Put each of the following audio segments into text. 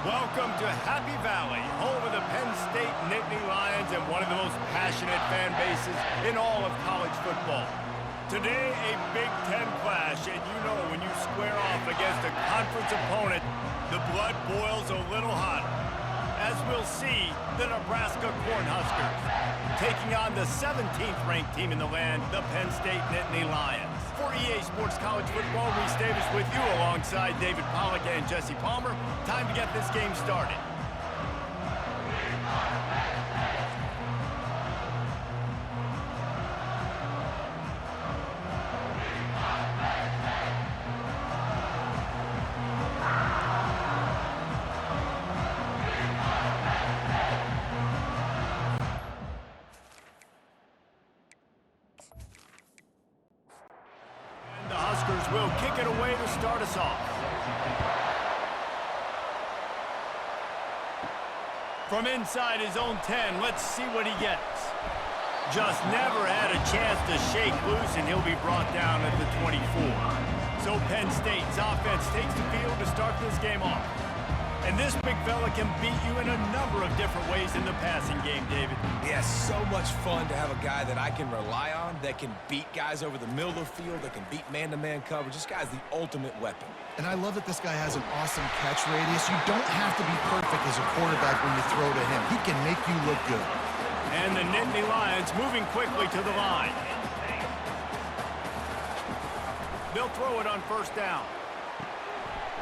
Welcome to Happy Valley, home of the Penn State Nittany Lions and one of the most passionate fan bases in all of college football. Today, a Big Ten clash, and you know when you square off against a conference opponent, the blood boils a little hotter. As we'll see, the Nebraska Cornhuskers taking on the 17th ranked team in the land, the Penn State Nittany Lions. For EA Sports College Football, Reese Davis with you alongside David Pollack and Jesse Palmer. Time to get this game started. Will kick it away to start us off. From inside his own 10, let's see what he gets. Just never had a chance to shake loose, and he'll be brought down at the 24. So Penn State's offense takes the field to start this game off. And this big fella can beat you in a number of different ways in the passing game, David. Yeah, so much fun to have a guy that I can rely on, that can beat guys over the middle of the field, that can beat man-to-man coverage. This guy's the ultimate weapon. And I love that this guy has an awesome catch radius. You don't have to be perfect as a quarterback when you throw to him. He can make you look good. And the Nittany Lions moving quickly to the line. They'll throw it on first down.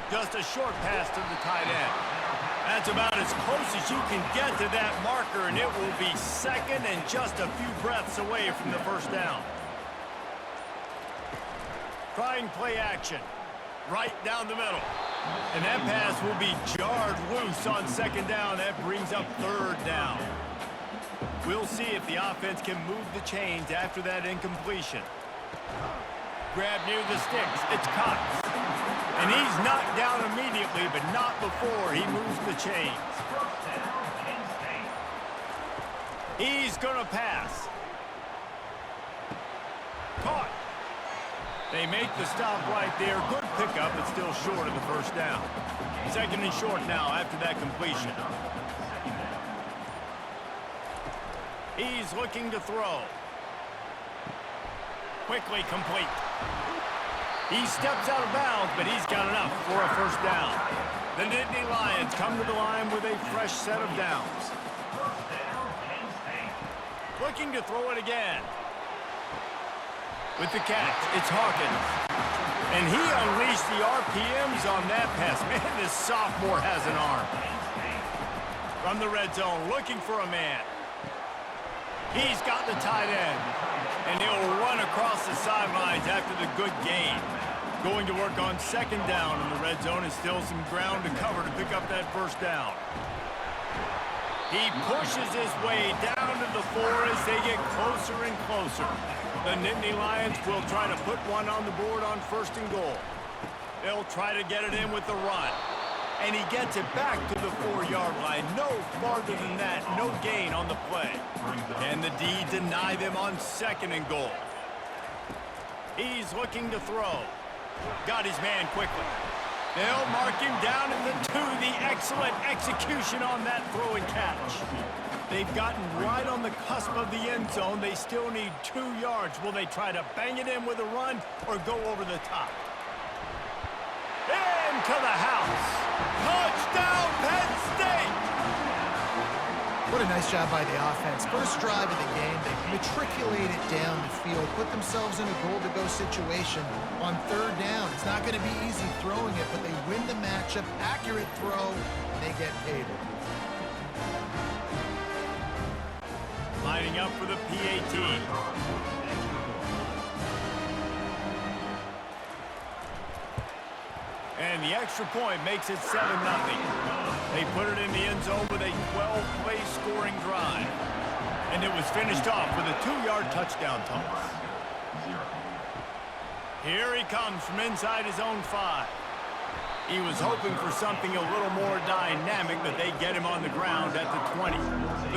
Just a short pass to the tight end. That's about as close as you can get to that marker, and it will be second and just a few breaths away from the first down. Trying play action. Right down the middle. And that pass will be jarred loose on second down. That brings up third down. We'll see if the offense can move the chains after that incompletion. Grab near the sticks. It's Cox. And he's knocked down immediately, but not before he moves the chains. He's going to pass. Caught. They make the stop right there. Good pickup, but still short of the first down. Second and short now after that completion. He's looking to throw. Quickly complete. He steps out of bounds, but he's got enough for a first down. The Nittany Lions come to the line with a fresh set of downs. Looking to throw it again. With the catch, it's Hawkins. And he unleashed the RPMs on that pass. Man, this sophomore has an arm. From the red zone, looking for a man. He's got the tight end. And he'll run across the sidelines after the good gain. Going to work on second down in the red zone, and still some ground to cover to pick up that first down. He pushes his way down to the 4 as they get closer and closer. The Nittany Lions will try to put one on the board on first and goal. They'll try to get it in with the run. And he gets it back to the 4-yard line. No farther than that, no gain on the play. And the D deny them on second and goal. He's looking to throw. Got his man quickly. They'll mark him down at the 2. The excellent execution on that throw and catch. They've gotten right on the cusp of the end zone. They still need 2 yards. Will they try to bang it in with a run or go over the top? Into the house. Touchdown, Penn State! What a nice job by the offense. First drive of the game, they matriculated down the field, put themselves in a goal-to-go situation on third down. It's not going to be easy throwing it, but they win the matchup, accurate throw, and they get paid. Lining up for the PAT. And the extra point makes it 7-0. They put it in the end zone with a 12-play scoring drive. And it was finished off with a 2-yard touchdown toss. Here he comes from inside his own 5. He was hoping for something a little more dynamic, but they get him on the ground at the 20.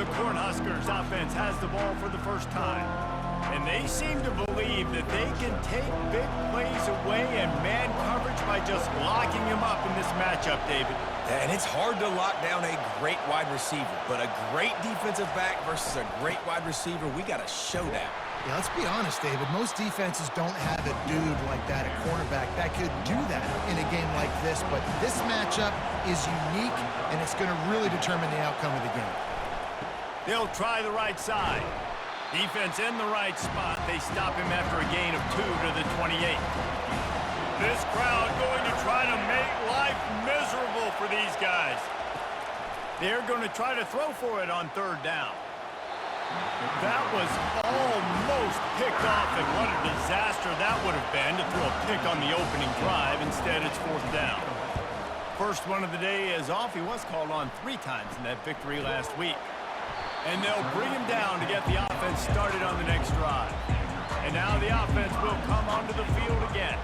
The Cornhuskers offense has the ball for the first time. And they seem to believe that they can take big plays away and man coverage by just locking him up in this matchup, David. And it's hard to lock down a great wide receiver, but a great defensive back versus a great wide receiver, we got a showdown. Yeah, let's be honest, David. Most defenses don't have a dude like that, a cornerback, that could do that in a game like this. But this matchup is unique, and it's going to really determine the outcome of the game. They'll try the right side. Defense in the right spot. They stop him after a gain of 2 to the 28. This crowd going to try to make life miserable for these guys. They're going to try to throw for it on third down. That was almost picked off, and what a disaster that would have been to throw a pick on the opening drive. Instead, it's fourth down. First one of the day is off. He was called on 3 times in that victory last week. And they'll bring him down to get the offense started on the next drive. And now the offense will come onto the field again.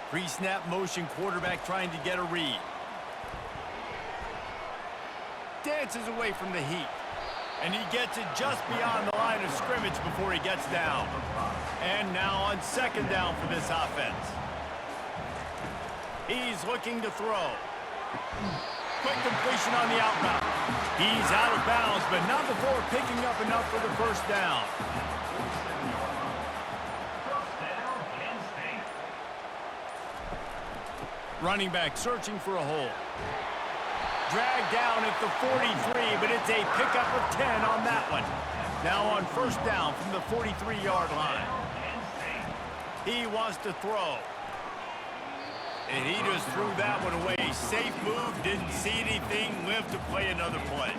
Pre-snap motion, quarterback trying to get a read. Dances away from the heat. And he gets it just beyond the line of scrimmage before he gets down. And now on second down for this offense. He's looking to throw. Quick completion on the out route. He's out of bounds, but not before picking up enough for the first down. Running back searching for a hole. Dragged down at the 43, but it's a pickup of 10 on that one. Now on first down from the 43-yard line. He wants to throw. And he just threw that one away. Safe move, didn't see anything, lived to play another play.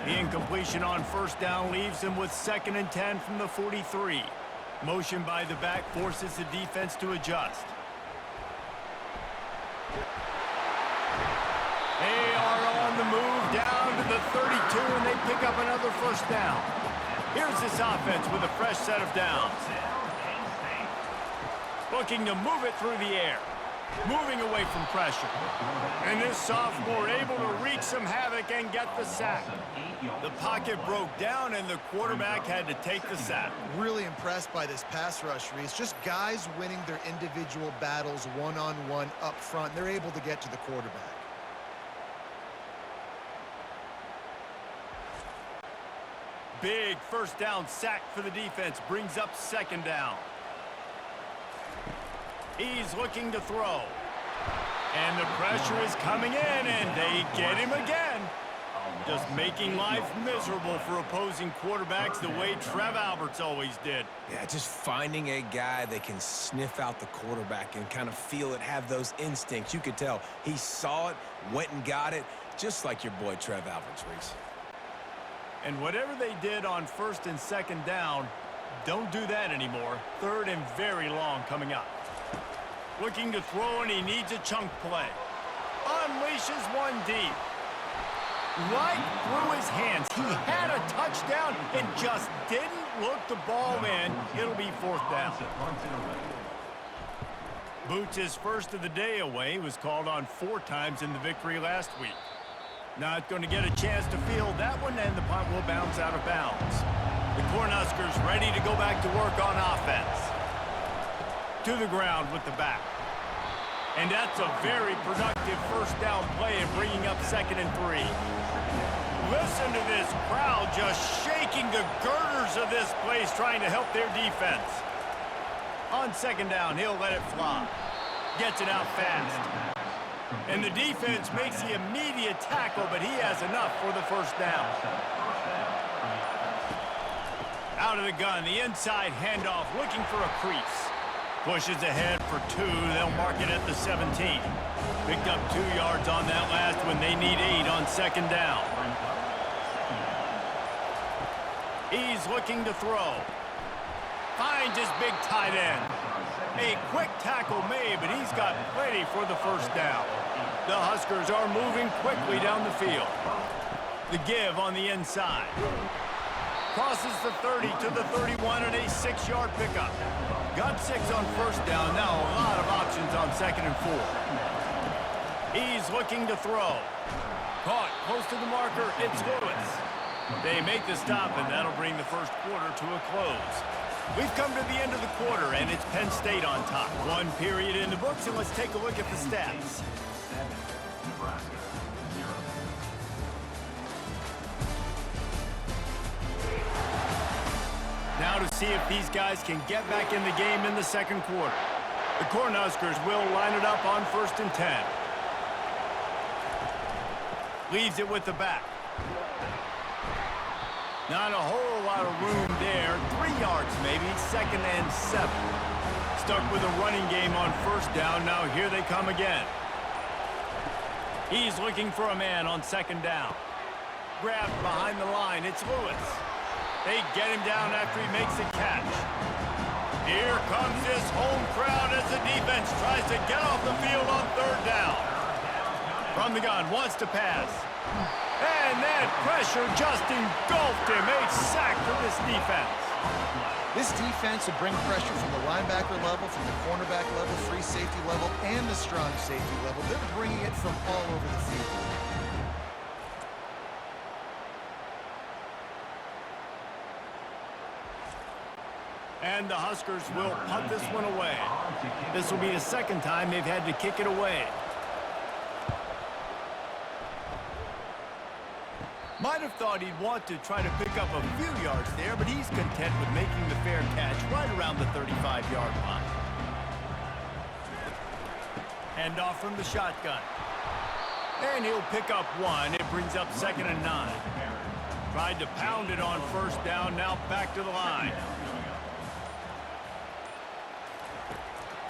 The incompletion on first down leaves him with 2nd and 10 from the 43. Motion by the back forces the defense to adjust. They are on the move down to the 32, and they pick up another first down. Here's this offense with a fresh set of downs. Looking to move it through the air. Moving away from pressure. And this sophomore able to wreak some havoc and get the sack. The pocket broke down, and the quarterback had to take the sack. Really impressed by this pass rush, Reese. Just guys winning their individual battles one-on-one up front. They're able to get to the quarterback. Big first down sack for the defense. Brings up second down. He's looking to throw. And the pressure is coming in, and they get him again. Just making life miserable for opposing quarterbacks the way Trev Alberts always did. Yeah, just finding a guy that can sniff out the quarterback and kind of feel it, have those instincts. You could tell he saw it, went and got it, just like your boy Trev Alberts, Reese. And whatever they did on first and second down, don't do that anymore. Third and very long coming up. Looking to throw, and he needs a chunk play. Unleashes one deep. Right through his hands. He had a touchdown and just didn't look the ball in. It'll be fourth down. Boots, his first of the day away, was called on 4 times in the victory last week. Not going to get a chance to field that one, and the punt will bounce out of bounds. The Cornhuskers ready to go back to work on offense. To the ground with the back. And that's a very productive first down play and bringing up 2nd and 3. Listen to this crowd just shaking the girders of this place trying to help their defense. On second down, he'll let it fly. Gets it out fast. And the defense makes the immediate tackle, but he has enough for the first down. Out of the gun, the inside handoff, looking for a crease. Pushes ahead for 2. They'll mark it at the 17. Picked up 2 yards on that last one. They need 8 on second down. He's looking to throw. Finds his big tight end. A quick tackle made, but he's got plenty for the first down. The Huskers are moving quickly down the field. The give on the inside. Crosses the 30 to the 31 and a 6-yard pickup. Got 6 on first down. Now a lot of options on second and 4. He's looking to throw. Caught close to the marker. It's Lewis. They make the stop, and that'll bring the first quarter to a close. We've come to the end of the quarter, and it's Penn State on top. One period in the books, and let's take a look at the stats. Nebraska, 0. Now to see if these guys can get back in the game in the second quarter. The Cornhuskers will line it up on 1st and 10. Leaves it with the back. Not a whole lot of room there. 3 yards maybe, 2nd and 7. Stuck with a running game on 1st down. Now here they come again. He's looking for a man on 2nd down. Grabbed behind the line. It's Lewis. They get him down after he makes a catch. Here comes this home crowd as the defense tries to get off the field on 3rd down. From the gun, wants to pass. And that pressure just engulfed him. A sack for this defense. This defense will bring pressure from the linebacker level, from the cornerback level, free safety level, and the strong safety level. They're bringing it from all over the field. And the Huskers will punt this one away. This will be the 2nd time they've had to kick it away. Might have thought he'd want to try to pick up a few yards there, but he's content with making the fair catch right around the 35-yard line. Hand off from the shotgun. And he'll pick up 1. It brings up 2nd and 9. Tried to pound it on 1st down, now back to the line.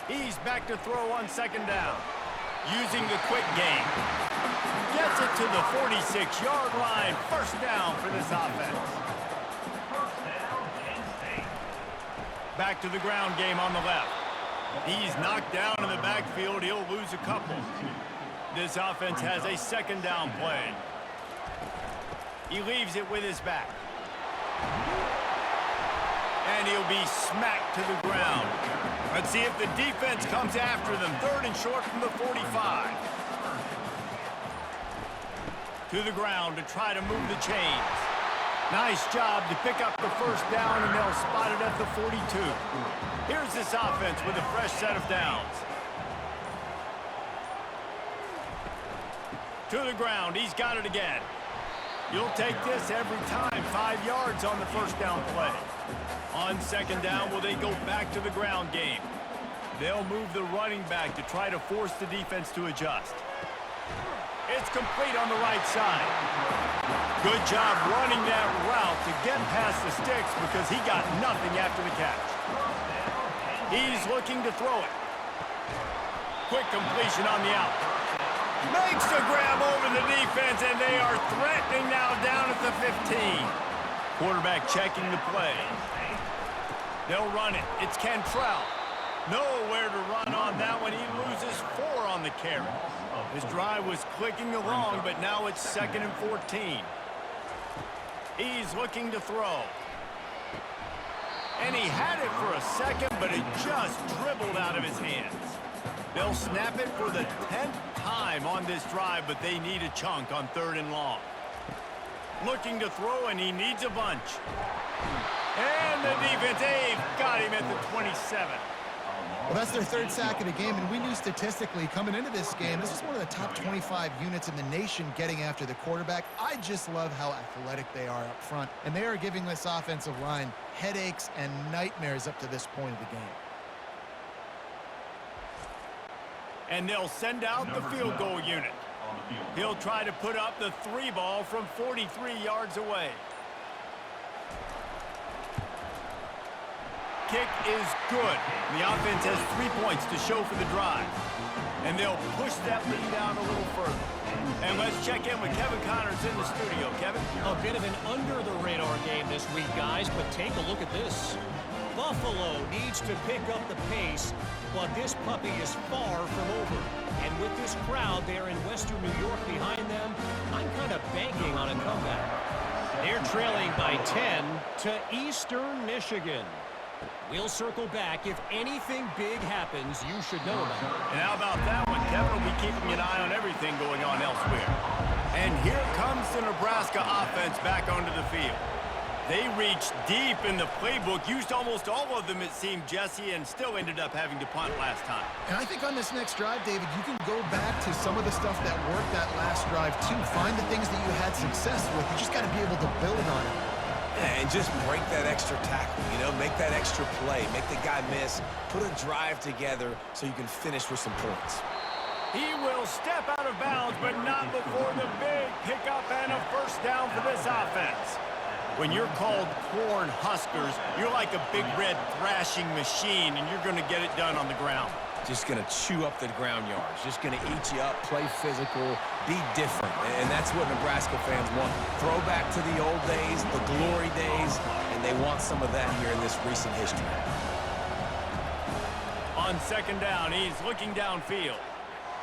He's back to throw on 2nd down. Using the quick game. Gets it to the 46-yard line. 1st down for this offense. Back to the ground game on the left. He's knocked down in the backfield. He'll lose a couple. This offense has a 2nd down play. He leaves it with his back. And he'll be smacked to the ground. Let's see if the defense comes after them. 3rd and short from the 45. To the ground to try to move the chains. Nice job to pick up the 1st down, and they'll spot it at the 42. Here's this offense with a fresh set of downs. To the ground. He's got it again. You'll take this every time. 5 yards on the 1st down play. On 2nd down, will they go back to the ground game? They'll move the running back to try to force the defense to adjust. It's complete on the right side. Good job running that route to get past the sticks because he got nothing after the catch. He's looking to throw it. Quick completion on the out. Makes the grab over the defense, and they are threatening now down at the 15. Quarterback checking the play. They'll run it. It's Cantrell. Nowhere to run on that one. He loses 4 on the carry. His drive was clicking along, but now it's 2nd and 14. He's looking to throw. And he had it for a second, but it just dribbled out of his hands. They'll snap it for the 10th time on this drive, but they need a chunk on 3rd and long. Looking to throw, and he needs a bunch. And the defense, they've got him at the 27. Well, that's their 3rd sack of the game, and we knew statistically coming into this game, this is one of the top 25 units in the nation getting after the quarterback. I just love how athletic they are up front, and they are giving this offensive line headaches and nightmares up to this point of the game. And they'll send out the field goal unit. He'll try to put up the 3 ball from 43 yards away. Kick is good. The offense has 3 points to show for the drive. And they'll push that lead out a little further. And let's check in with Kevin Connors in the studio. Kevin? A bit of an under-the-radar game this week, guys, but take a look at this. Buffalo needs to pick up the pace, but this puppy is far from over. And with this crowd there in Western New York behind them, I'm kind of banking on a comeback. They're trailing by 10 to Eastern Michigan. We'll circle back. If anything big happens, you should know about it. And how about that one? Kevin will be keeping an eye on everything going on elsewhere. And here comes the Nebraska offense back onto the field. They reached deep in the playbook, used almost all of them, it seemed, Jesse, and still ended up having to punt last time. And I think on this next drive, David, you can go back to some of the stuff that worked that last drive, too. Find the things that you had success with. You just got to be able to build on it. Yeah, and just break that extra tackle, you know, make that extra play, make the guy miss, put a drive together so you can finish with some points. He will step out of bounds, but not before the big pickup and a first down for this offense. When you're called Corn Huskers, you're like a big red thrashing machine, and you're going to get it done on the ground. Just going to chew up the ground yards, just going to eat you up, play physical, be different. And that's what Nebraska fans want. Throw back to the old days, the glory days, and they want some of that here in this recent history. On second down, he's looking downfield.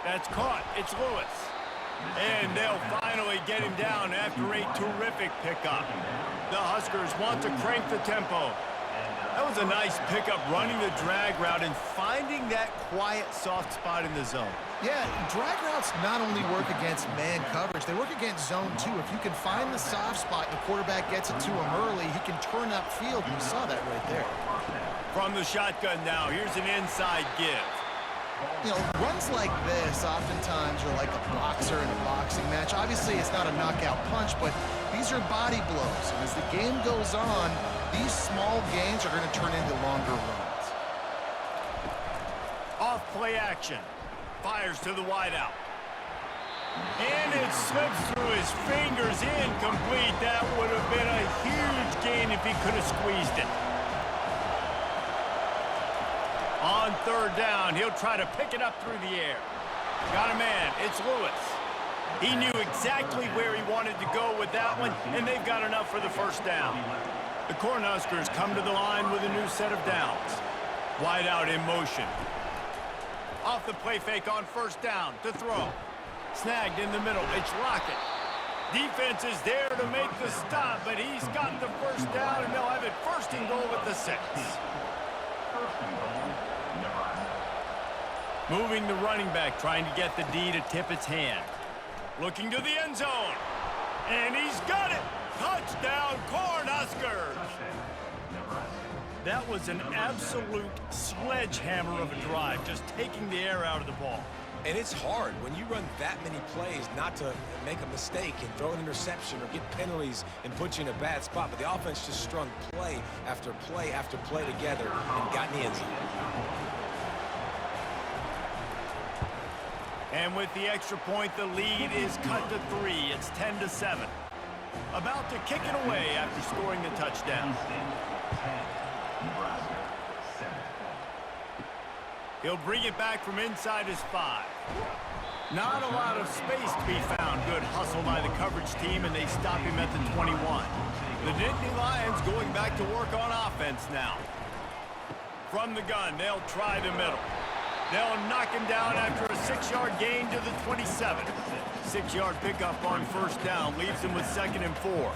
That's caught. It's Lewis. And they'll finally get him down after a terrific pickup. The Huskers want to crank the tempo. That was a nice pickup, running the drag route and finding that quiet, soft spot in the zone. Yeah, drag routes not only work against man coverage, they work against zone too. If you can find the soft spot and the quarterback gets it to him early, he can turn upfield, and you saw that right there. From the shotgun now, here's an inside give. You know, runs like this oftentimes are like a boxer in a boxing match. Obviously, it's not a knockout punch, but these are body blows. And as the game goes on, these small gains are going to turn into longer runs. Off play action. Fires to the wideout. And it slips through his fingers, incomplete. That would have been a huge gain if he could have squeezed it. On third down, he'll try to pick it up through the air. Got a man. It's Lewis. He knew exactly where he wanted to go with that one, and they've got enough for the first down. The Cornhuskers come to the line with a new set of downs. Wide out in motion. Off the play fake on first down to throw. Snagged in the middle. It's Lockett. Defense is there to make the stop, but he's got the first down, and they'll have it first and goal at the 6. Moving the running back, trying to get the D to tip its hand. Looking to the end zone. And he's got it! Touchdown, Cornhuskers! That was an absolute sledgehammer of a drive, just taking the air out of the ball. And it's hard when you run that many plays not to make a mistake and throw an interception or get penalties and put you in a bad spot. But the offense just strung play after play after play together and got in the end zone. And with the extra point, the lead is cut to 3. It's 10-7. About to kick it away after scoring the touchdown. He'll bring it back from inside his 5. Not a lot of space to be found. Good hustle by the coverage team, and they stop him at the 21. The Nittany Lions going back to work on offense now. From the gun, they'll try the middle. They'll knock him down after a 6-yard gain to the 27. 6-yard pickup on first down leaves him with 2nd and 4.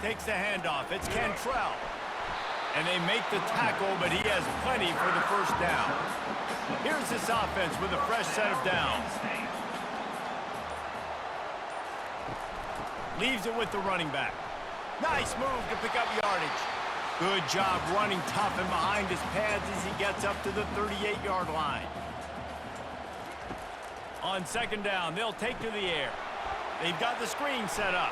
Takes the handoff. It's Cantrell. And they make the tackle, but he has plenty for the first down. Here's this offense with a fresh set of downs. Leaves it with the running back. Nice move to pick up yardage. Good job running tough and behind his pads as he gets up to the 38-yard line. On second down, they'll take to the air. They've got the screen set up.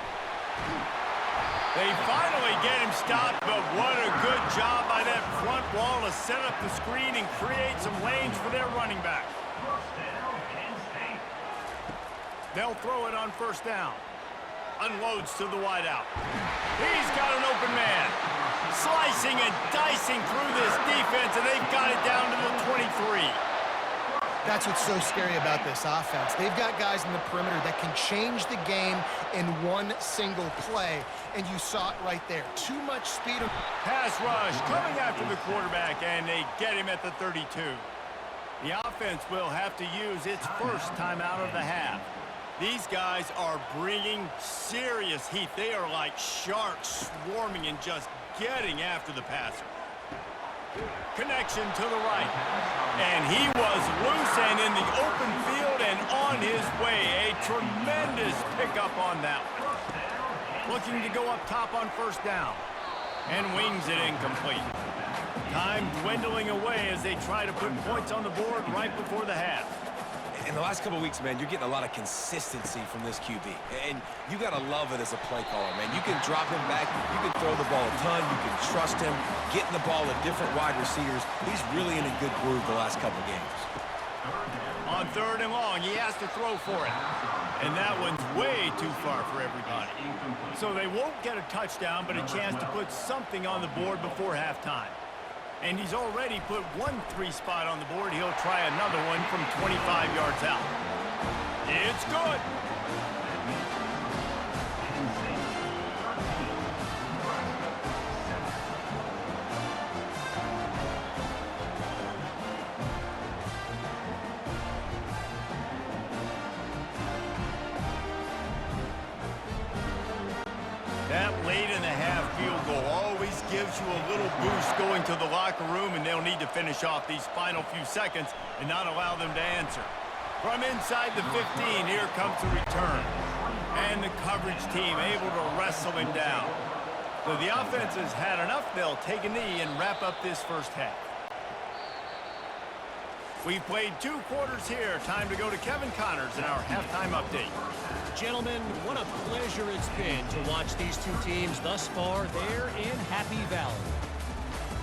They finally get him stopped, but what a good job by that front wall to set up the screen and create some lanes for their running back. They'll throw it on first down. Unloads to the wideout. He's got an open man. Slicing and dicing through this defense, and they've got it down to the 23. That's what's so scary about this offense. They've got guys in the perimeter that can change the game in one single play, and you saw it right there. Too much speed. Pass rush coming after the quarterback, and they get him at the 32. The offense will have to use its first timeout of the half. These guys are bringing serious heat. They are like sharks swarming and just getting after the passer. Connection to the right. And he was loose and in the open field and on his way. A tremendous pickup on that one. Looking to go up top on first down. And wings it incomplete. Time dwindling away as they try to put points on the board right before the half. In the last couple of weeks, man, you're getting a lot of consistency from this QB. And you got to love it as a play caller, man. You can drop him back. You can throw the ball a ton. You can trust him. Getting the ball to different wide receivers. He's really in a good groove the last couple of games. On third and long, he has to throw for it. And that one's way too far for everybody. So they won't get a touchdown, but a chance to put something on the board before halftime. And he's already put 1-3 spot on the board. He'll try another one from 25 yards out. It's good. That late in the half field goal always gives you a little boost going to the locker room, and they'll need to finish off these final few seconds and not allow them to answer. From inside the 15, here comes the return. And the coverage team able to wrestle him down. So the offense has had enough. They'll take a knee and wrap up this first half. We've played 2 quarters here. Time to go to Kevin Connors in our halftime update. Gentlemen, what a pleasure it's been to watch these two teams thus far there in Happy Valley.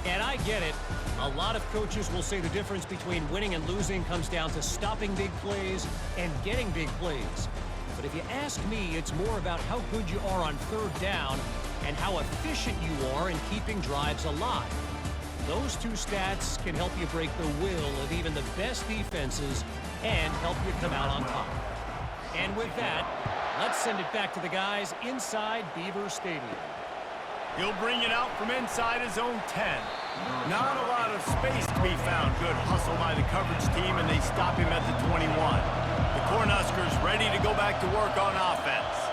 And I get it. A lot of coaches will say the difference between winning and losing comes down to stopping big plays and getting big plays. But if you ask me, it's more about how good you are on third down and how efficient you are in keeping drives alive. Those two stats can help you break the will of even the best defenses and help you come out on top. And with that, let's send it back to the guys inside Beaver Stadium. He'll bring it out from inside his own 10. Not a lot of space to be found. Good hustle by the coverage team, and they stop him at the 21. The Cornhuskers ready to go back to work on offense.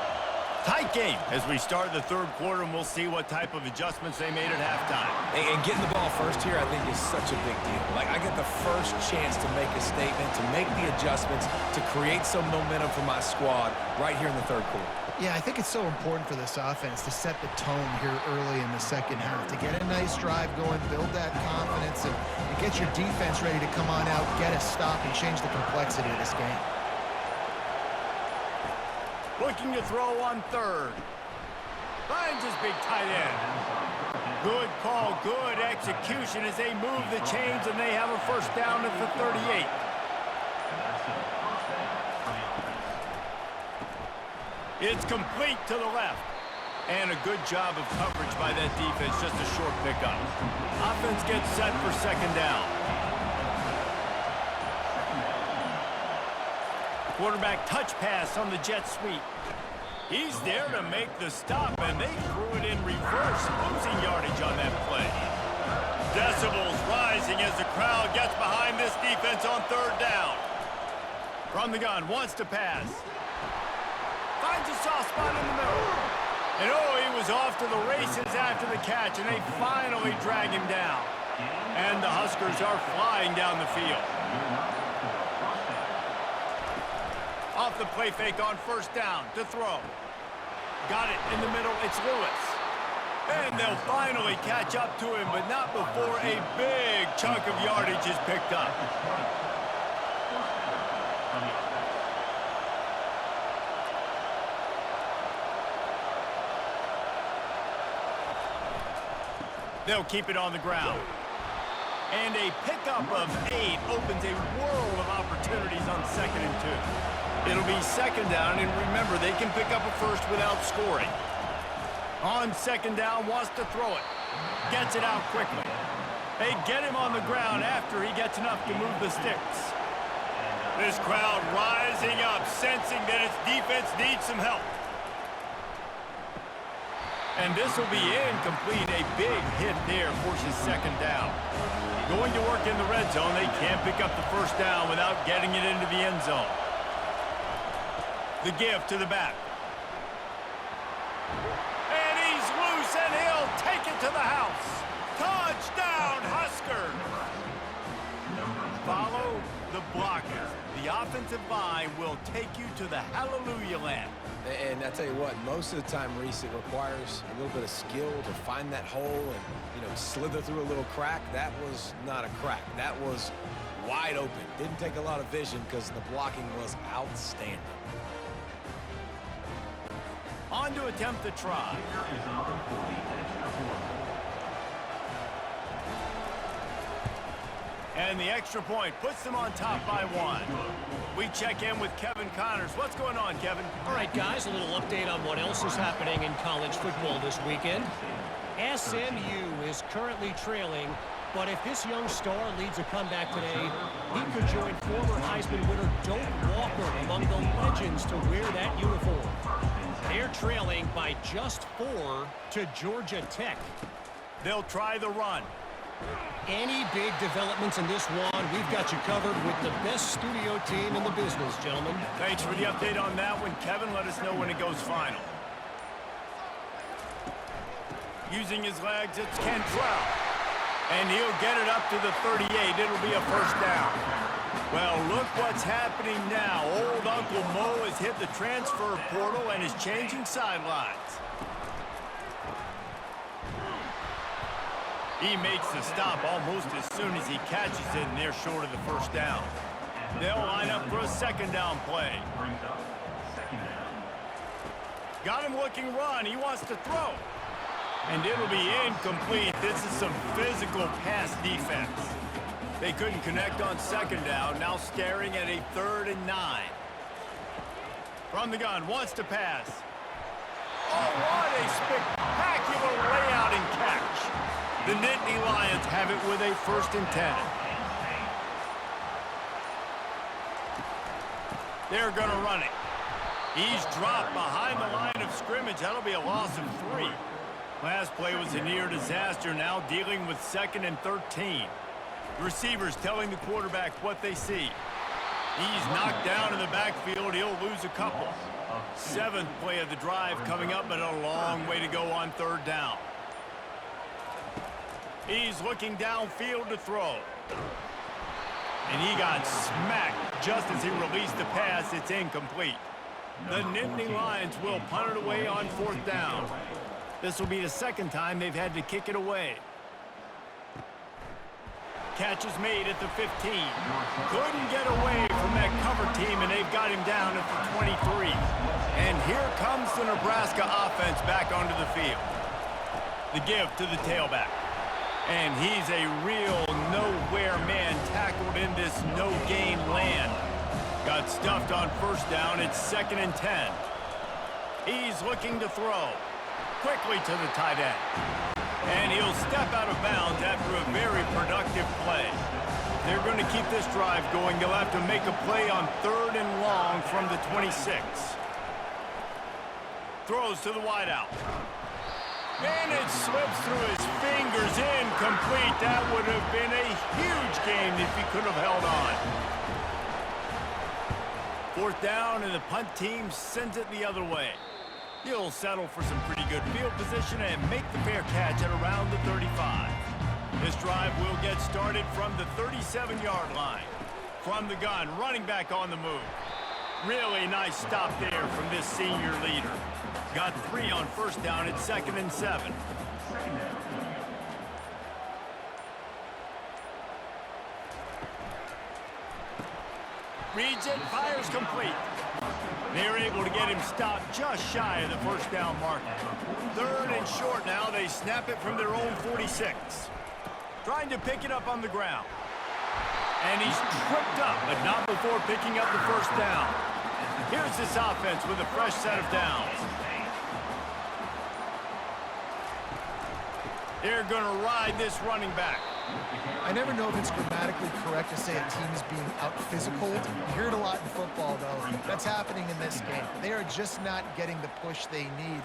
Tight game as we start the third quarter, and we'll see what type of adjustments they made at halftime. And getting the ball first here, I think, is such a big deal. Like, I get the first chance to make a statement, to make the adjustments, to create some momentum for my squad right here in the third quarter. Yeah, I think it's so important for this offense to set the tone here early in the second half, to get a nice drive going, build that confidence, and get your defense ready to come on out, get a stop, and change the complexity of this game. Looking to throw on third. Finds his big tight end. Good call, good execution as they move the chains, and they have a first down at the 38. It's complete to the left. And a good job of coverage by that defense, just a short pickup. Offense gets set for second down. Quarterback touch pass on the jet sweep. He's there to make the stop, and they threw it in reverse, losing yardage on that play. Decibels rising as the crowd gets behind this defense on third down. From the gun, wants to pass. Finds a soft spot in the middle. And oh, he was off to the races after the catch, and they finally drag him down. And the Huskers are flying down the field. Off the play fake on first down to throw. Got it in the middle. It's Lewis. And they'll finally catch up to him, but not before a big chunk of yardage is picked up. They'll keep it on the ground. And a pickup of 8 opens a world of opportunities on 2nd and 2. It'll be second down, and remember, they can pick up a first without scoring. On second down, wants to throw it. Gets it out quickly. They get him on the ground after he gets enough to move the sticks. This crowd rising up, sensing that its defense needs some help. And this will be incomplete. A big hit there forces second down. Going to work in the red zone. They can't pick up the first down without getting it into the end zone. The give to the back. And he's loose, and he'll take it to the house. Touchdown, Huskers! Follow the blockers. The offensive line will take you to the hallelujah land. And I tell you what, most of the time, Reese, it requires a little bit of skill to find that hole and, slither through a little crack. That was not a crack. That was wide open. Didn't take a lot of vision because the blocking was outstanding. On to attempt the try. Here is the number 40, extra point. And the extra point puts them on top by 1. We check in with Kevin Connors. What's going on, Kevin? All right, guys, a little update on what else is happening in college football this weekend. SMU is currently trailing, but if this young star leads a comeback today, he could join former Heisman winner Doak Walker among the legends to wear that uniform. They're trailing by just 4 to Georgia Tech. They'll try the run. Any big developments in this one, we've got you covered with the best studio team in the business, gentlemen. Thanks for the update on that one, Kevin. Let us know when it goes final. Using his legs, it's Cantrell. And he'll get it up to the 38. It'll be a first down. Well, look what's happening now. Old Uncle Mo has hit the transfer portal and is changing sidelines. He makes the stop almost as soon as he catches it, and they're short of the first down. They'll line up for a second down play. Brings up second down. Got him looking run. He wants to throw. And it'll be incomplete. This is some physical pass defense. They couldn't connect on second down. Now staring at a 3rd and 9. From the gun, wants to pass. Oh, what a spectacular layout and catch. The Nittany Lions have it with a 1st and 10. They're going to run it. He's dropped behind the line of scrimmage. That'll be a loss of 3. Last play was a near disaster, now dealing with 2nd and 13. Receivers telling the quarterback what they see. He's knocked down in the backfield. He'll lose a couple. 7th play of the drive coming up, but a long way to go on 3rd down. He's looking downfield to throw. And he got smacked just as he released the pass. It's incomplete. The Nittany Lions will punt it away on 4th down. This will be the 2nd time they've had to kick it away. Catch is made at the 15. Couldn't get away from that cover team, and they've got him down at the 23. And here comes the Nebraska offense back onto the field. The give to the tailback. And he's a real nowhere man tackled in this no-gain land. Got stuffed on 1st down. It's 2nd and 10. He's looking to throw. Quickly to the tight end. And he'll step out of bounds after a very productive play. They're going to keep this drive going. They'll have to make a play on 3rd and long from the 26. Throws to the wideout. And it slips through his fingers, incomplete. That would have been a huge game if he could have held on. 4th down, and the punt team sends it the other way. He'll settle for some pretty good field position and make the fair catch at around the 35. This drive will get started from the 37-yard line. From the gun, running back on the move. Really nice stop there from this senior leader. Got 3 on 1st down at 2nd and 7. Reads it, fires complete. They're able to get him stopped just shy of the 1st down marker. 3rd and short now. They snap it from their own 46. Trying to pick it up on the ground. And he's tripped up, but not before picking up the 1st down. Here's this offense with a fresh set of downs. They're going to ride this running back. I never know if it's grammatically correct to say a team is being out-physical. You hear it a lot in football, though. That's happening in this game. They are just not getting the push they need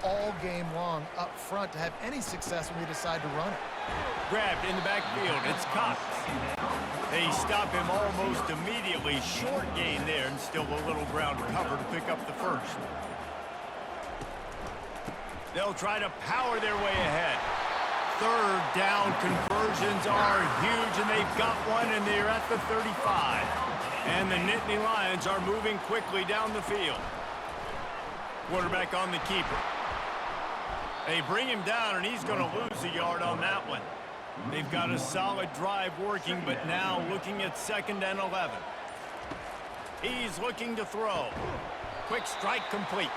all game long up front to have any success when they decide to run it. Grabbed in the backfield. It's Cox. They stop him almost immediately. Short gain there, and still a little ground cover to pick up the 1st. They'll try to power their way ahead. 3rd down conversions are huge, and they've got one, and they're at the 35. And the Nittany Lions are moving quickly down the field. Quarterback on the keeper. They bring him down, and he's going to lose a yard on that one. They've got a solid drive working, but now looking at 2nd and 11. He's looking to throw. Quick strike complete.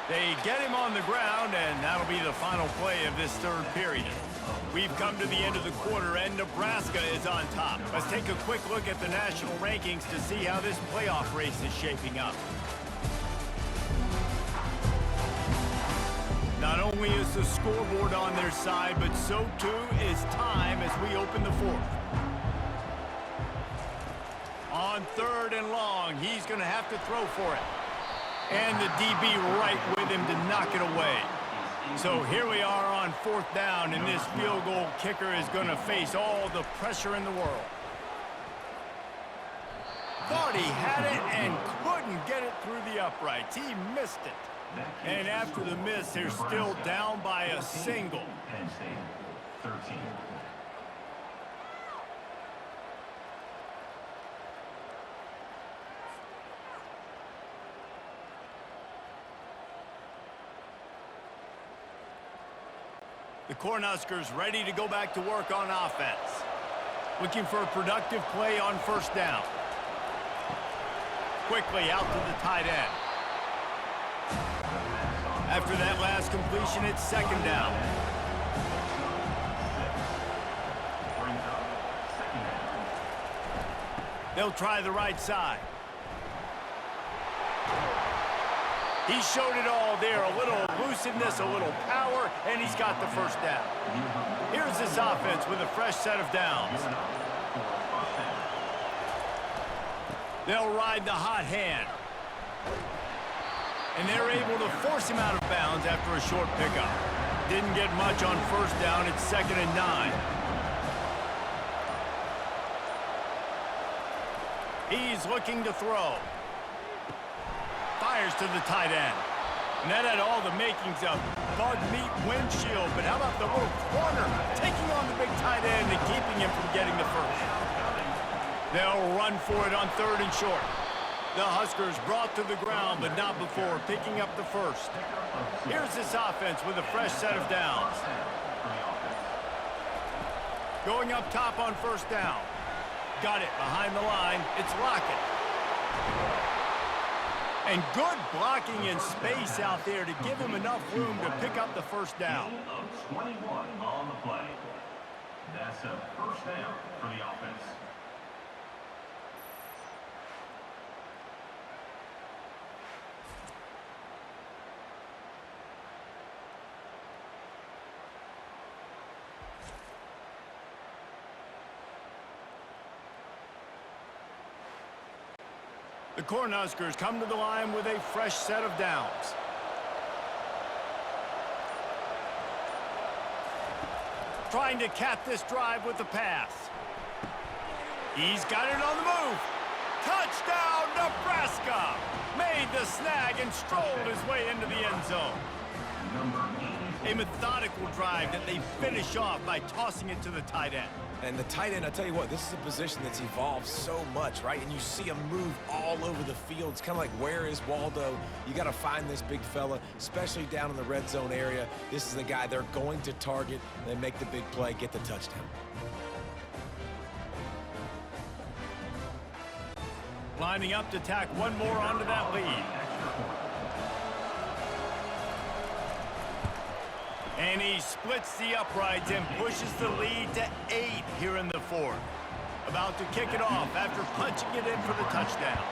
They get him on the ground, and that'll be the final play of this 3rd period. We've come to the end of the quarter, and Nebraska is on top. Let's take a quick look at the national rankings to see how this playoff race is shaping up. Not only is the scoreboard on their side, but so too is time as we open the 4th. On 3rd and long, he's going to have to throw for it. And the DB right with him to knock it away. So here we are on 4th down, and this field goal kicker is going to face all the pressure in the world. Thought he had it and couldn't get it through the uprights. He missed it. And after the miss, they're still down by a single. Penn State, 13. The Cornhuskers ready to go back to work on offense. Looking for a productive play on 1st down. Quickly out to the tight end. After that last completion, it's 2nd down. They'll try the right side. He showed it all there, a little elusiveness, a little power, and he's got the 1st down. Here's this offense with a fresh set of downs. They'll ride the hot hand. And they're able to force him out of bounds after a short pickup. Didn't get much on 1st down. It's 2nd and 9. He's looking to throw. Fires to the tight end. And that had all the makings of bug meat windshield. But how about the little corner taking on the big tight end and keeping him from getting the 1st? They'll run for it on 3rd and short. The Huskers brought to the ground, but not before picking up the 1st. Here's this offense with a fresh set of downs. Going up top on 1st down. Got it behind the line. It's Lockett. And good blocking in space out there to give him enough room to pick up the 1st down. Of 21 on the play. That's a 1st down for the offense. The Cornhuskers come to the line with a fresh set of downs. Trying to cap this drive with the pass. He's got it on the move. Touchdown, Nebraska! Made the snag and strolled his way into the end zone. A methodical drive that they finish off by tossing it to the tight end. And the tight end, I tell you what, this is a position that's evolved so much, right? And you see him move all over the field. It's kind of like, where is Waldo? You got to find this big fella, especially down in the red zone area. This is the guy they're going to target. They make the big play, get the touchdown. Lining up to tack one more onto that lead. And he splits the uprights and pushes the lead to 8 here in the 4th. About to kick it off after punching it in for the touchdown.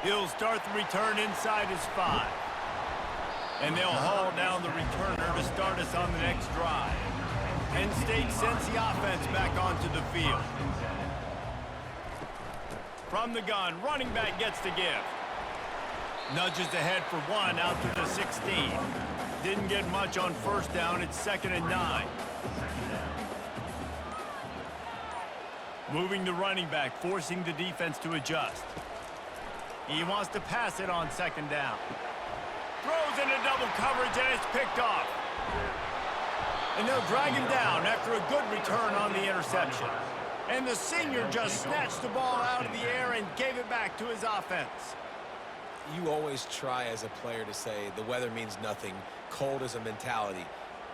He'll start the return inside his 5. And they'll haul down the returner to start us on the next drive. Penn State sends the offense back onto the field. From the gun, running back gets to give. Nudges ahead for 1 out to the 16. Didn't get much on 1st down. It's 2nd and 9. Moving the running back, forcing the defense to adjust. He wants to pass it on 2nd down. Throws into double coverage, and it's picked off. And they'll drag him down after a good return on the interception. And the senior just snatched the ball out of the air and gave it back to his offense. You always try as a player to say the weather means nothing. Cold is a mentality.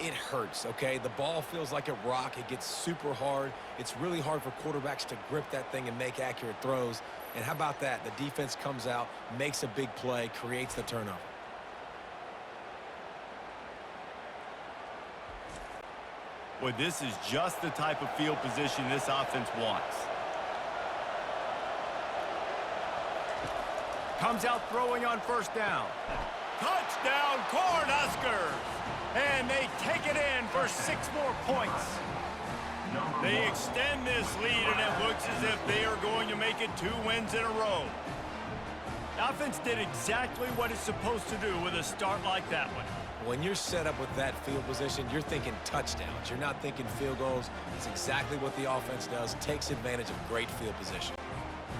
It hurts, okay? The ball feels like a rock. It gets super hard. It's really hard for quarterbacks to grip that thing and make accurate throws. And how about that? The defense comes out, makes a big play, creates the turnover. Well, this is just the type of field position this offense wants. Comes out throwing on first down. Touchdown, Cornhuskers! And they take it in for 6 more points. They extend this lead, and it looks as if they are going to make it 2 wins in a row. The offense did exactly what it's supposed to do with a start like that one. When you're set up with that field position, you're thinking touchdowns. You're not thinking field goals. It's exactly what the offense does. Takes advantage of great field position.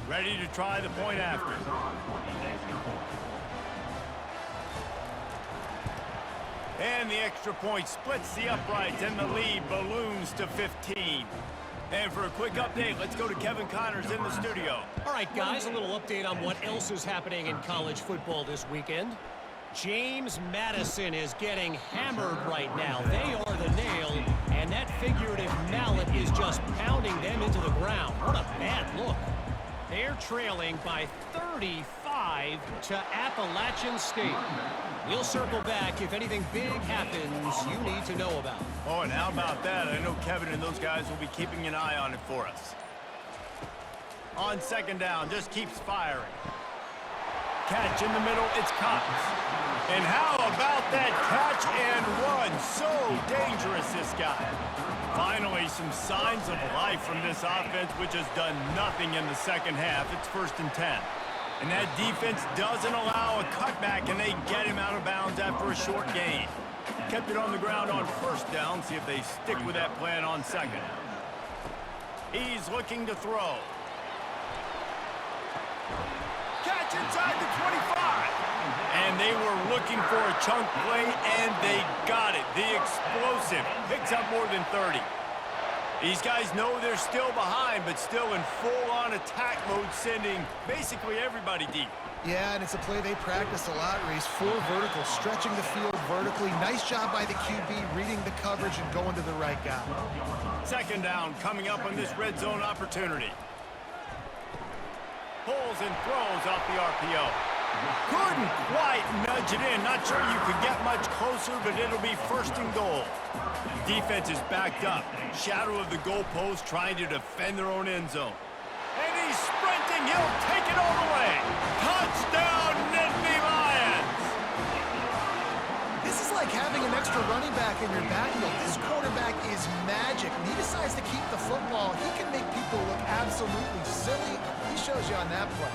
Ready to try the point after. And the extra point splits the uprights, and the lead balloons to 15. And for a quick update, let's go to Kevin Connors in the studio. All right, guys, a little update on what else is happening in college football this weekend. James Madison is getting hammered right now. They are the nail, and that figurative mallet is just pounding them into the ground. What a bad look. They're trailing by 35 to Appalachian State. We'll circle back if anything big happens you need to know about. Oh, and how about that? I know Kevin and those guys will be keeping an eye on it for us. On second down, just keeps firing. Catch in the middle, it's caught. And how about that catch and run? So dangerous, this guy. Finally, some signs of life from this offense, which has done nothing in the second half. It's 1st and 10. And that defense doesn't allow a cutback, and they get him out of bounds after a short gain. Kept it on the ground on first down. See if they stick with that plan on second. He's looking to throw. Catch inside the 25. And they were looking for a chunk play, and they got it. The explosive picks up more than 30. These guys know they're still behind, but still in full-on attack mode, sending basically everybody deep. Yeah, and it's a play they practice a lot, Reese. 4 verticals, stretching the field vertically. Nice job by the QB, reading the coverage and going to the right guy. Second down coming up on this red zone opportunity. Pulls and throws off the RPO. Couldn't quite nudge it in. Not sure you could get much closer, but it'll be 1st and goal. Defense is backed up. Shadow of the goalpost, trying to defend their own end zone. And he's sprinting. He'll take it all the way. Touchdown, Nittany Lions! This is like having an extra running back in your backfield. This quarterback is magic. When he decides to keep the football, he can make people look absolutely silly. He shows you on that play.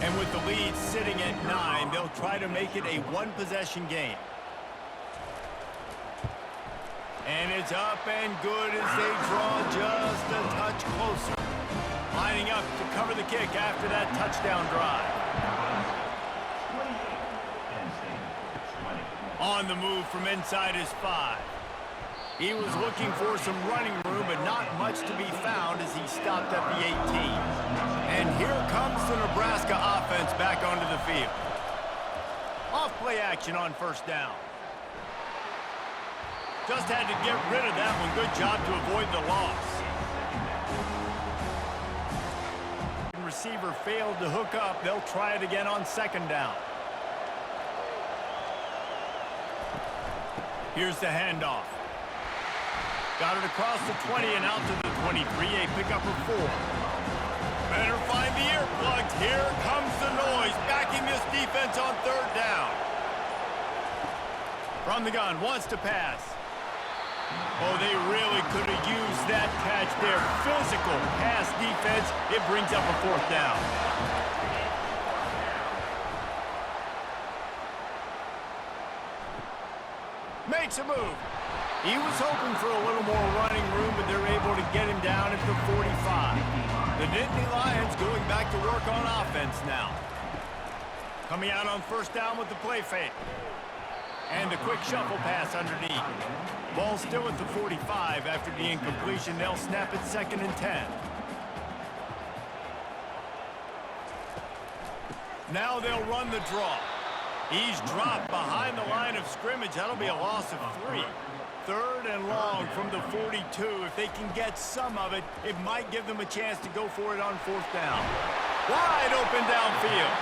And with the lead sitting at 9, they'll try to make it a 1-possession game. And it's up and good as they draw just a touch closer. Lining up to cover the kick after that touchdown drive. On the move from inside his 5. He was looking for some running room, but not much to be found as he stopped at the 18. And here comes the Nebraska offense back onto the field. Off play action on first down. Just had to get rid of that one. Good job to avoid the loss. Receiver failed to hook up. They'll try it again on second down. Here's the handoff. Got it across the 20 and out to the 23. A pickup of 4. Better find the earplugs. Here comes the noise, backing this defense on third down. From the gun, wants to pass. Oh, they really could have used that catch there. Physical pass defense. It brings up a 4th down. Makes a move. He was hoping for a little more running room, but they're able to get him down at the 45. The Nittany Lions going back to work on offense now. Coming out on first down with the play fake. And a quick shuffle pass underneath. Ball still at the 45 after the incompletion. They'll snap it 2nd and 10. Now they'll run the draw. He's dropped behind the line of scrimmage. That'll be a loss of 3. 3rd and long from the 42. If they can get some of it, it might give them a chance to go for it on 4th down. Wide open downfield.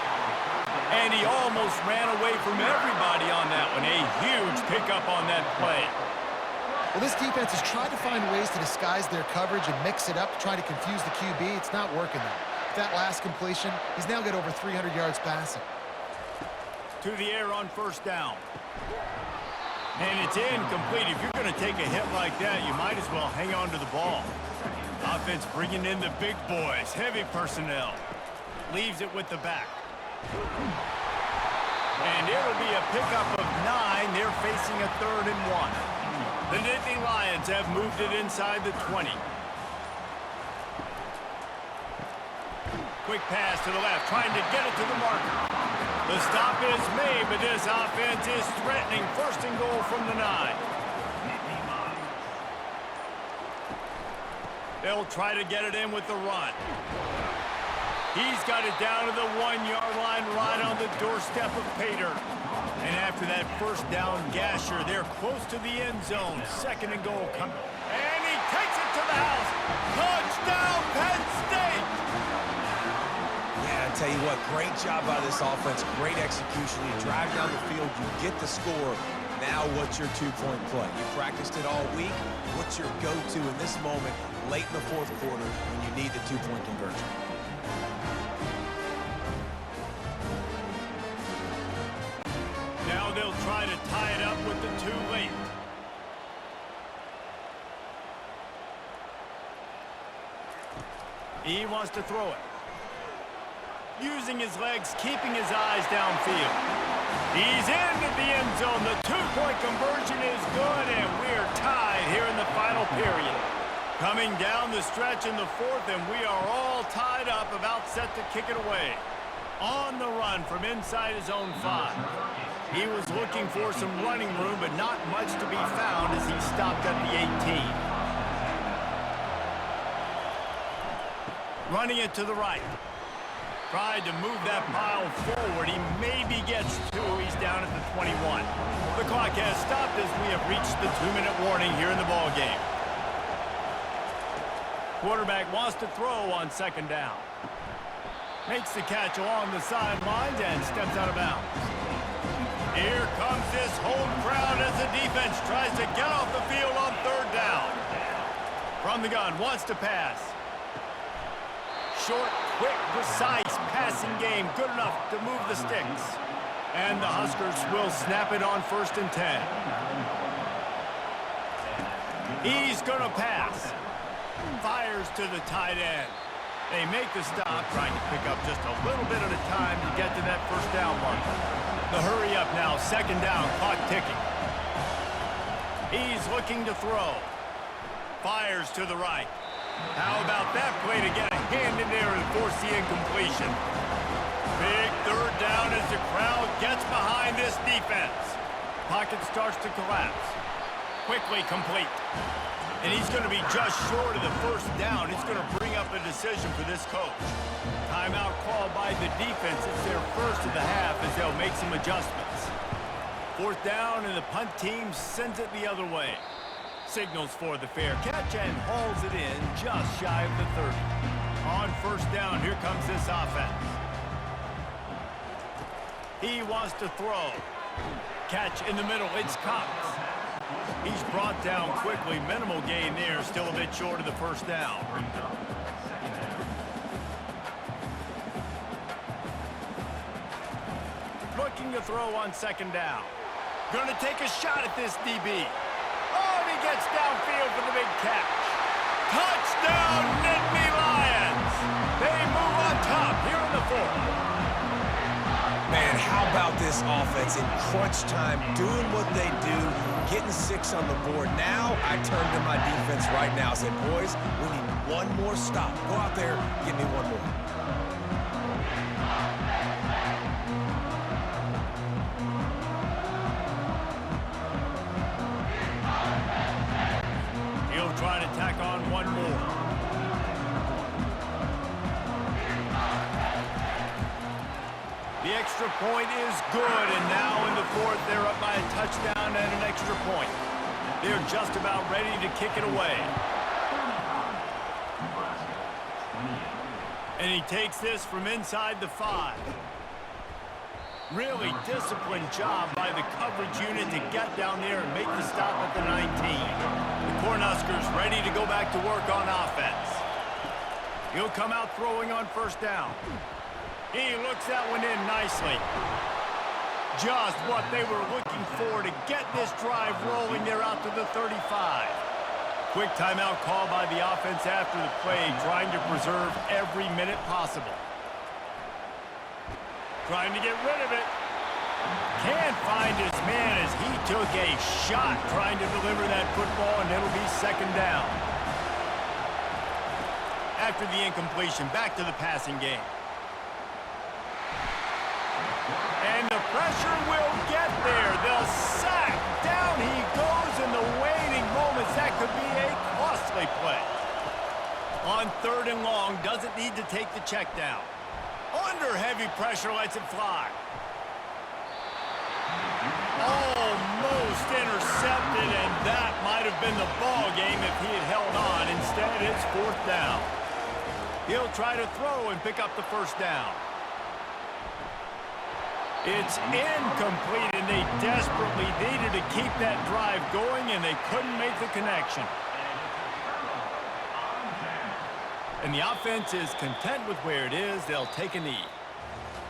And he almost ran away from everybody on that one. A huge pickup on that play. Well, this defense has tried to find ways to disguise their coverage and mix it up to try to confuse the QB. It's not working though. That last completion, he's now got over 300 yards passing. To the air on first down. And it's incomplete. If you're going to take a hit like that, you might as well hang on to the ball. Offense bringing in the big boys, heavy personnel. Leaves it with the back. And it'll be a pickup of 9. They're facing a 3rd and 1. The Nittany Lions have moved it inside the 20. Quick pass to the left, trying to get it to the marker. The stop is made, but this offense is threatening. 1st and goal from the 9. They'll try to get it in with the run. He's got it down to the 1-yard line right on the doorstep of Pater. And after that first down gasher, they're close to the end zone. 2nd and goal coming. And he takes it to the house. Touchdown, Penn State! Yeah, I tell you what, great job by this offense. Great execution. You drive down the field, you get the score. Now what's your 2-point play? You practiced it all week. What's your go-to in this moment late in the 4th quarter when you need the 2-point conversion? Now they'll try to tie it up with the 2 late. He wants to throw it. Using his legs, keeping his eyes downfield. He's into the end zone. The 2-point conversion is good, and we're tied here in the final period. Coming down the stretch in the 4th, and we are all tied up, about set to kick it away. On the run from inside his own 5. He was looking for some running room, but not much to be found as he stopped at the 18. Running it to the right. Tried to move that pile forward. He maybe gets 2. He's down at the 21. The clock has stopped as we have reached the 2-minute warning here in the ballgame. Quarterback wants to throw on 2nd down. Makes the catch along the sidelines and steps out of bounds. Here comes this home crowd as the defense tries to get off the field on 3rd down. From the gun, wants to pass. Short, quick, precise passing game. Good enough to move the sticks. And the Huskers will snap it on 1st and 10. He's going to pass. Fires to the tight end. They make the stop, trying to pick up just a little bit at a time to get to that 1st down marker. The hurry up now, 2nd down, clock ticking. He's looking to throw. Fires to the right. How about that play to get a hand in there and force the incompletion? Big 3rd down as the crowd gets behind this defense. Pocket starts to collapse. Quickly complete. And he's going to be just short of the 1st down. It's going to bring up a decision for this coach. Timeout called by the defense. It's their 1st of the half as they'll make some adjustments. 4th down, and the punt team sends it the other way. Signals for the fair catch and hauls it in just shy of the 30. On 1st down, here comes this offense. He wants to throw. Catch in the middle. It's Cox. He's brought down quickly. Minimal gain there. Still a bit short of the 1st down. Looking to throw on 2nd down. Going to take a shot at this DB. Oh, and he gets downfield for the big catch. Touchdown, Nittany Lions. They move on top here in the 4th. Man, how about this offense in crunch time, doing what they do, getting 6 on the board. Now I turn to my defense right now and say, boys, we need one more stop. Go out there, give me one more. try to tack on one more. The extra point is good, and now in the fourth, they're up by a touchdown and an extra point. They're just about ready to kick it away. And he takes this from inside the 5. Really disciplined job by the coverage unit to get down there and make the stop at the 19. The Cornhuskers ready to go back to work on offense. He'll come out throwing on first down. He looks that one in nicely. Just what they were looking for to get this drive rolling there out to the 35. Quick timeout call by the offense after the play, trying to preserve every minute possible. Trying to get rid of it. Can't find his man as he took a shot trying to deliver that football, and it'll be second down. After the incompletion, back to the passing game. And the pressure will get there. The sack. Down he goes in the waiting moments. That could be a costly play. On 3rd and long, doesn't need to take the check down. Under heavy pressure, lets it fly. Almost intercepted, and that might have been the ball game if he had held on. Instead, it's 4th down. He'll try to throw and pick up the first down. It's incomplete, and they desperately needed to keep that drive going, and they couldn't make the connection. And the offense is content with where it is. They'll take a knee.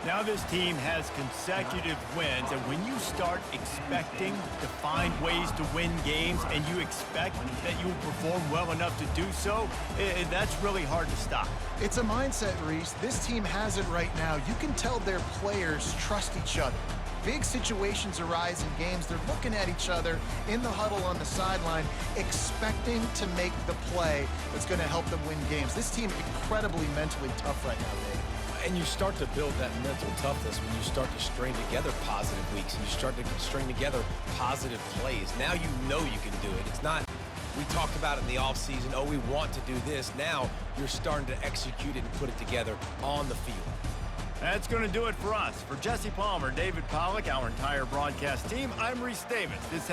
Now this team has consecutive wins, and when you start expecting to find ways to win games and you expect that you'll perform well enough to do so, that's really hard to stop. It's a mindset, Reese. This team has it right now. You can tell their players trust each other. Big situations arise in games. They're looking at each other in the huddle on the sideline, expecting to make the play that's going to help them win games. This team incredibly mentally tough right now, Dave. And you start to build that mental toughness when you start to string together positive weeks and you start to string together positive plays. Now you know you can do it. It's not, we talked about it in the offseason, oh, we want to do this. Now you're starting to execute it and put it together on the field. That's going to do it for us. For Jesse Palmer, David Pollack, our entire broadcast team, I'm Reese Davis. This